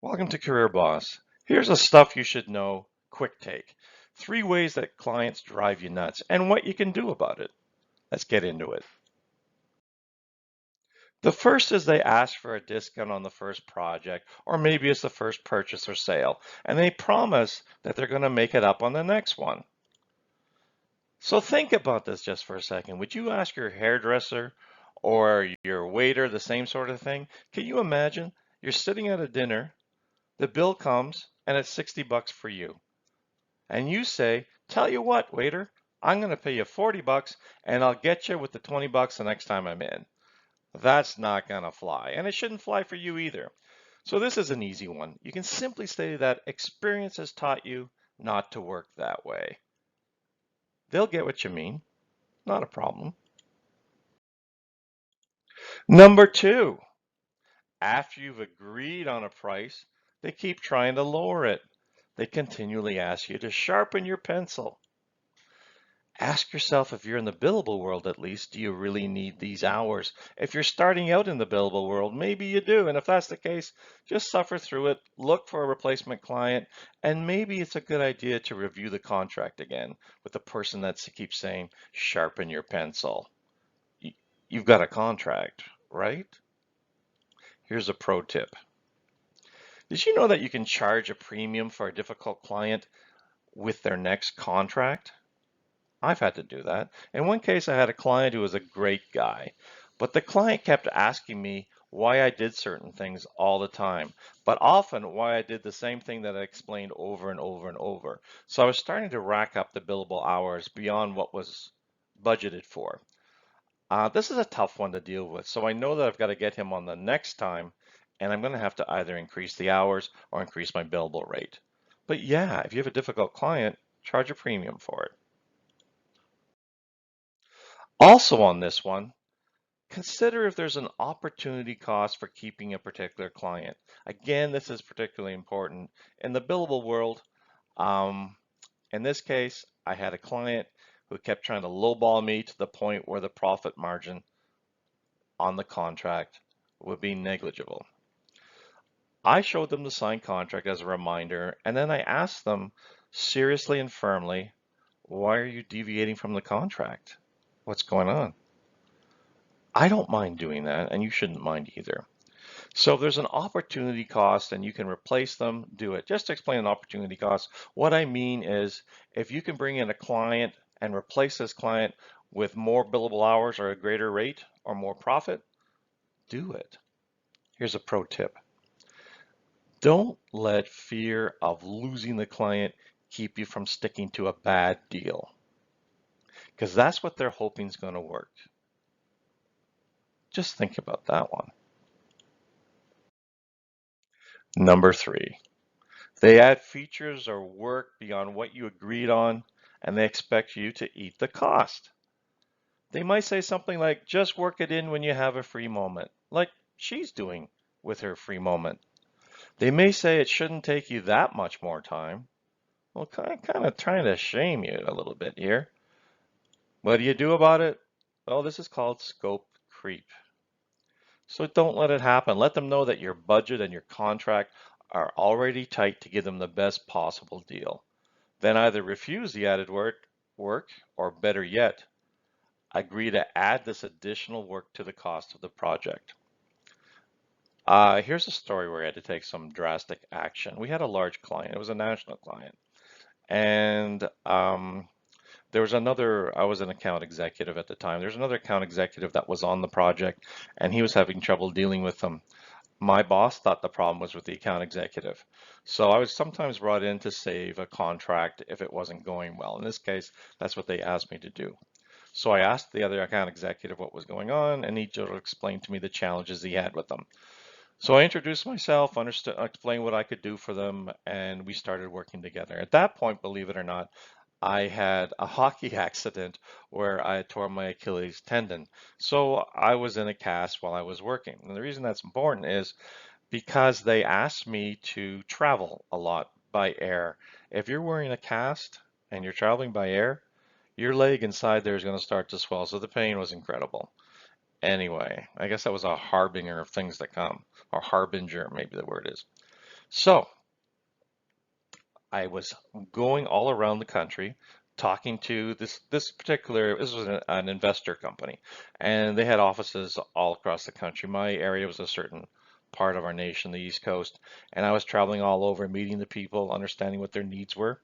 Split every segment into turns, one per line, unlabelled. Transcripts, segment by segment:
Welcome to Career Boss. Here's the stuff you should know, quick take. 3 ways that clients drive you nuts and what you can do about it. Let's get into it. The first is they ask for a discount on the first project, or maybe it's the first purchase or sale, and they promise that they're going to make it up on the next one. So think about this just for a second. Would you ask your hairdresser or your waiter the same sort of thing? Can you imagine? You're sitting at a dinner, the bill comes, and it's $60 for you. And you say, tell you what, waiter, I'm going to pay you $40 and I'll get you with the $20 the next time I'm in. That's not going to fly. And it shouldn't fly for you either. So this is an easy one. You can simply say that experience has taught you not to work that way. They'll get what you mean. Not a problem. Number 2, after you've agreed on a price, they keep trying to lower it. They continually ask you to sharpen your pencil. Ask yourself, if you're in the billable world at least, do you really need these hours? If you're starting out in the billable world, maybe you do. And if that's the case, just suffer through it, look for a replacement client, and maybe it's a good idea to review the contract again with the person that keeps saying, sharpen your pencil. You've got a contract, right? Here's a pro tip. Did you know that you can charge a premium for a difficult client with their next contract? I've had to do that. In one case, I had a client who was a great guy, but the client kept asking me why I did certain things all the time, but often why I did the same thing that I explained over and over and over. So I was starting to rack up the billable hours beyond what was budgeted for. This is a tough one to deal with, so I know that I've got to get him on the next time, and I'm going to have to either increase the hours or increase my billable rate. But yeah, if you have a difficult client, charge a premium for it. Also on this one, consider if there's an opportunity cost for keeping a particular client. Again, this is particularly important. In the billable world, um, in this case, I had a client who kept trying to lowball me to the point where the profit margin on the contract would be negligible. I showed them the signed contract as a reminder, and then I asked them seriously and firmly, why are you deviating from the contract? What's going on? I don't mind doing that, and you shouldn't mind either. So if there's an opportunity cost and you can replace them, do it. Just to explain an opportunity cost, what I mean is if you can bring in a client and replace this client with more billable hours or a greater rate or more profit, do it. Here's a pro tip. Don't let fear of losing the client keep you from sticking to a bad deal, because that's what they're hoping is going to work. Just think about that one. Number 3, they add features or work beyond what you agreed on, and they expect you to eat the cost. They might say something like, just work it in when you have a free moment, like she's doing with her free moment. They may say it shouldn't take you that much more time. Well, kind of trying to shame you a little bit here. What do you do about it? Well, this is called scope creep. So don't let it happen. Let them know that your budget and your contract are already tight to give them the best possible deal. Then either refuse the added work, or better yet, agree to add this additional work to the cost of the project. Here's a story where I had to take some drastic action. We had a large client. It was a national client. And there was another, I was an account executive at the time. There's another account executive that was on the project, and he was having trouble dealing with them. My boss thought the problem was with the account executive. So I was sometimes brought in to save a contract if it wasn't going well. In this case, that's what they asked me to do. So I asked the other account executive what was going on, and he just explained to me the challenges he had with them. So I introduced myself, explained what I could do for them, and we started working together. At that point, believe it or not, I had a hockey accident where I tore my Achilles tendon. So I was in a cast while I was working. And the reason that's important is because they asked me to travel a lot by air. If you're wearing a cast and you're traveling by air, your leg inside there is going to start to swell. So the pain was incredible. Anyway, I guess that was a harbinger of things to come, or harbinger, maybe the word is. So I was going all around the country talking to this was an investor company, and they had offices all across the country. My area was a certain part of our nation, the East Coast, and I was traveling all over, meeting the people, understanding what their needs were.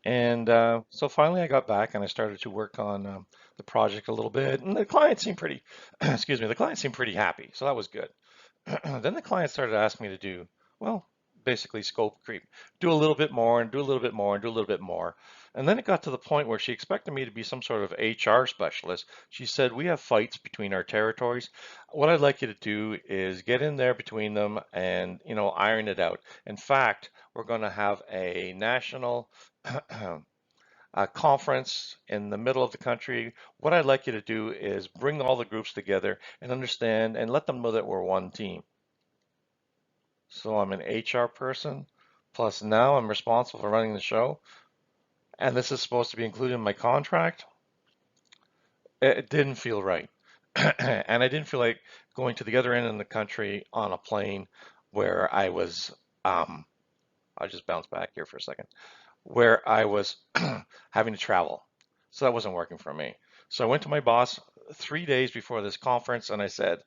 And so finally I got back and I started to work on the project a little bit, and the client seemed pretty, excuse me, the client seemed pretty happy, so that was good. Then the client started asking me to do, well, basically scope creep, do a little bit more and do a little bit more and do a little bit more. And then it got to the point where she expected me to be some sort of HR specialist. She said, we have fights between our territories. What I'd like you to do is get in there between them and, iron it out. In fact, we're going to have a national conference in the middle of the country. What I'd like you to do is bring all the groups together and understand and let them know that we're one team. So I'm an HR person, plus now I'm responsible for running the show, and this is supposed to be included in my contract. It didn't feel right. And I didn't feel like going to the other end of the country on a plane where I was, I'll just bounce back here for a second, where I was having to travel. So that wasn't working for me. So I went to my boss 3 days before this conference and I said,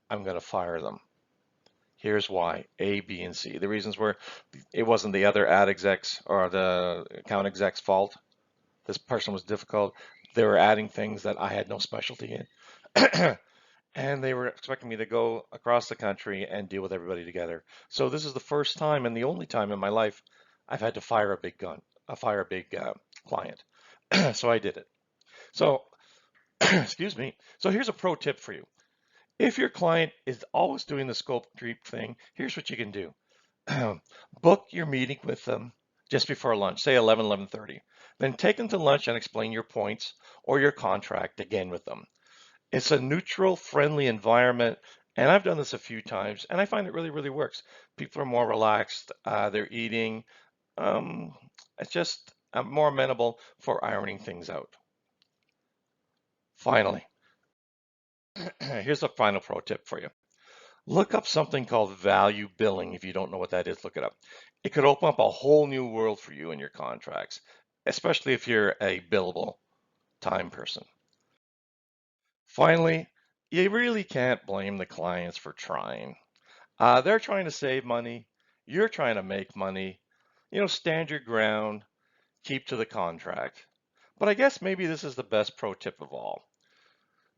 I'm going to fire them. Here's why, A, B, and C. The reasons were it wasn't the other ad execs or the account execs' fault. This person was difficult. They were adding things that I had no specialty in. And they were expecting me to go across the country and deal with everybody together. So this is the first time and the only time in my life I've had to fire a big client. So I did it. So, excuse me. So here's a pro tip for you. If your client is always doing the scope creep thing, here's what you can do. Book your meeting with them just before lunch, say 11, 11:30. Then take them to lunch and explain your points or your contract again with them. It's a neutral, friendly environment, and I've done this a few times, and I find it really, really works. People are more relaxed, they're eating. Um, it's just more amenable for ironing things out. Finally, here's a final pro tip for you. Look up something called value billing. If you don't know what that is, look it up. It could open up a whole new world for you in your contracts, especially if you're a billable time person. Finally, you really can't blame the clients for trying. They're trying to save money. You're trying to make money. Stand your ground, keep to the contract. But I guess maybe this is the best pro tip of all.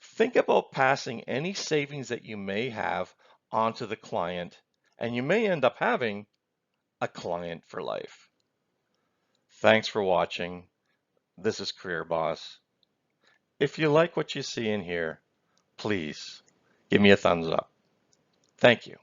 Think about passing any savings that you may have onto the client, and you may end up having a client for life. Thanks for watching. This is Career Boss. If you like what you see in here, please give me a thumbs up. Thank you.